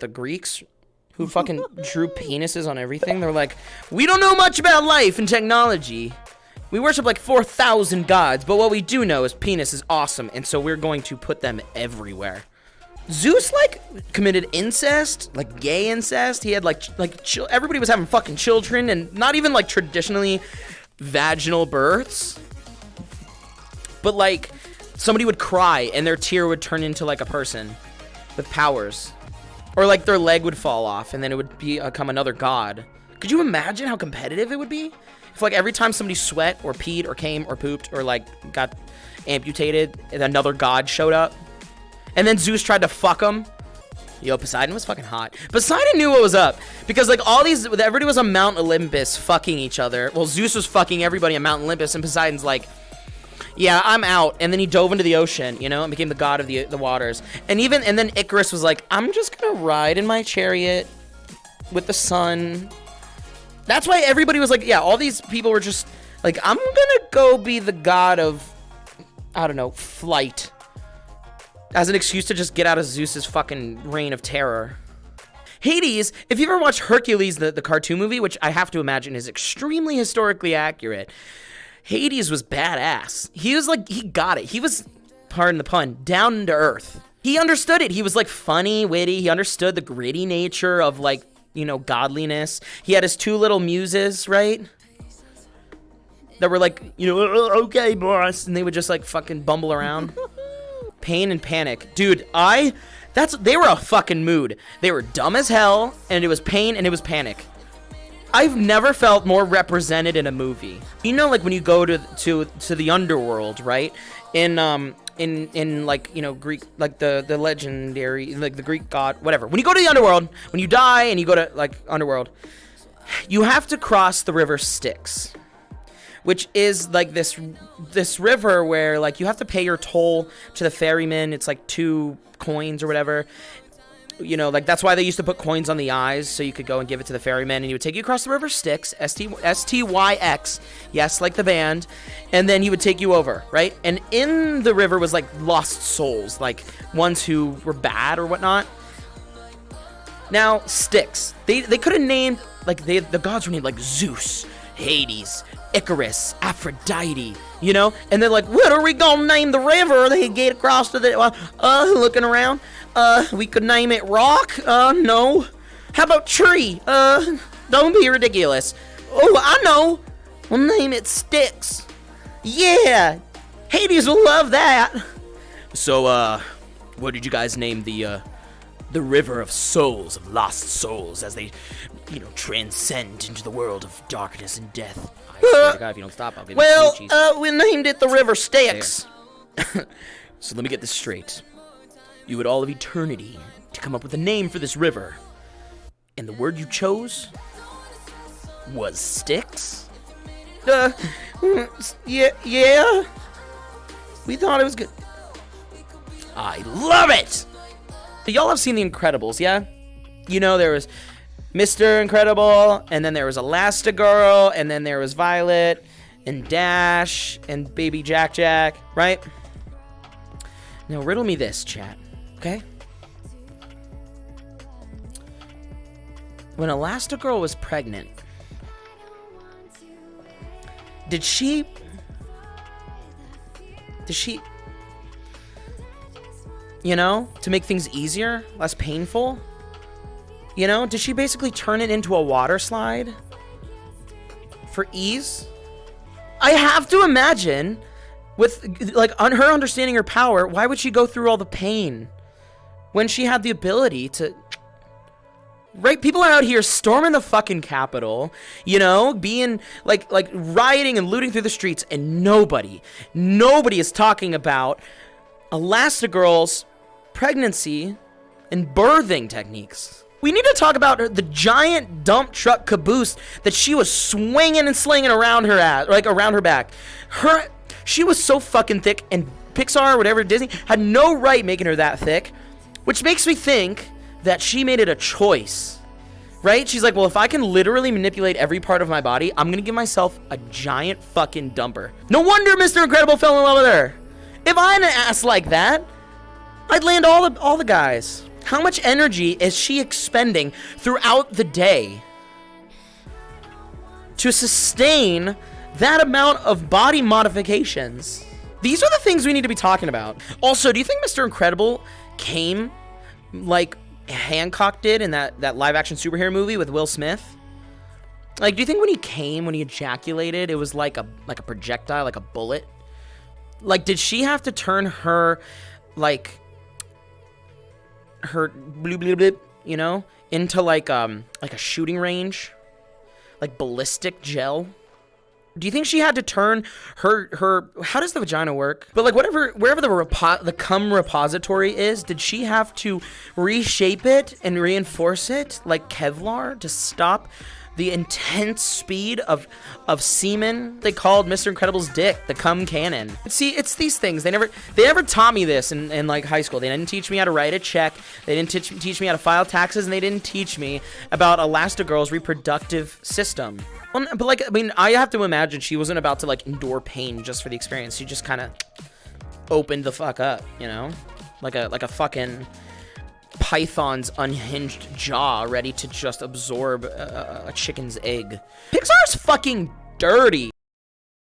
the Greeks who fucking drew penises on everything? They're like, we don't know much about life and technology. We worship like 4,000 gods, but what we do know is penis is awesome, and so we're going to put them everywhere. Zeus, like, committed incest, like gay incest. He had everybody was having fucking children, and not even like traditionally vaginal births, but like somebody would cry and their tear would turn into like a person with powers, or like their leg would fall off and then it would become another god. Could you imagine how competitive it would be if like every time somebody sweat or peed or came or pooped or like got amputated and another god showed up? And then Zeus tried to fuck him. Yo, Poseidon was fucking hot. Poseidon knew what was up. Because, like, everybody was on Mount Olympus fucking each other. Well, Zeus was fucking everybody on Mount Olympus, and Poseidon's like, yeah, I'm out. And then he dove into the ocean, you know, and became the god of the waters. And then Icarus was like, I'm just gonna ride in my chariot with the sun. That's why everybody was like, yeah, all these people were just like, I'm gonna go be the god of, I don't know, flight. As an excuse to just get out of Zeus's fucking reign of terror. Hades, if you ever watched Hercules, the cartoon movie, which I have to imagine is extremely historically accurate, Hades was badass. He was like, he got it. He was, pardon the pun, down to earth. He understood it. He was like funny, witty. He understood the gritty nature of like, you know, godliness. He had his two little muses, right? That were like, you know, okay, boss. And they would just like fucking bumble around. Pain and panic. Dude, they were a fucking mood. They were dumb as hell, and it was pain and it was panic. I've never felt more represented in a movie. You know, like when you go to the underworld, right? In like, you know, Greek, like the legendary, like the Greek god, whatever. When you go to the underworld, when you die and you go to like underworld, you have to cross the river Styx, which is like this river where like you have to pay your toll to the ferryman. It's like 2 coins or whatever. You know, like that's why they used to put coins on the eyes so you could go and give it to the ferryman, and he would take you across the river Styx, S-T-Y-X, yes, like the band, and then he would take you over, right? And in the river was like lost souls, like ones who were bad or whatnot. Now, Styx, they could have named, like the gods were named like Zeus, Hades, Icarus, Aphrodite, you know? And they're like, what are we gonna name the river? They get across to the, looking around. We could name it Rock? No. How about Tree? Don't be ridiculous. Oh, I know. We'll name it Styx. Yeah. Hades will love that. So, what did you guys name the river of souls, of lost souls, as they, you know, transcend into the world of darkness and death? I swear to God, if you don't stop, I'll give you smoochies. We named it the River Styx. So let me get this straight. You had all of eternity to come up with a name for this river, and the word you chose was Styx? Yeah. We thought it was good. I love it! Y'all have seen The Incredibles, yeah? You know, there was Mr. Incredible, and then there was Elastigirl, and then there was Violet, and Dash, and Baby Jack, right? Now, riddle me this, chat, okay? When Elastigirl was pregnant, did she, you know, to make things easier, less painful, you know, did she basically turn it into a water slide for ease? I have to imagine, with like her understanding her power, why would she go through all the pain when she had the ability to? Right, people are out here storming the fucking Capitol, you know, being like rioting and looting through the streets, and nobody is talking about Elastigirl's pregnancy and birthing techniques. We need to talk about the giant dump truck caboose that she was swinging and slinging around her ass, like around her back. She was so fucking thick, and Pixar or whatever, Disney, had no right making her that thick, which makes me think that she made it a choice, right? She's like, well, if I can literally manipulate every part of my body, I'm gonna give myself a giant fucking dumper. No wonder Mr. Incredible fell in love with her. If I had an ass like that, I'd land all the guys. How much energy is she expending throughout the day to sustain that amount of body modifications? These are the things we need to be talking about. Also, do you think Mr. Incredible came like Hancock did in that live action superhero movie with Will Smith? Like, do you think when he ejaculated, it was like a projectile, like a bullet? Like, did she have to turn her blue, you know, into like a shooting range, like ballistic gel? Do you think she had to turn her how does the vagina work? But like wherever the cum repository is, did she have to reshape it and reinforce it like Kevlar to stop the intense speed of semen? They called Mr. Incredible's dick the cum cannon. But see, it's these things. They never taught me this in like high school. They didn't teach me how to write a check. They didn't teach me how to file taxes, and they didn't teach me about Elastigirl's reproductive system. Well, but like, I mean, I have to imagine she wasn't about to like endure pain just for the experience. She just kind of opened the fuck up, you know, like a fucking python's unhinged jaw ready to just absorb a chicken's egg. Pixar's fucking dirty.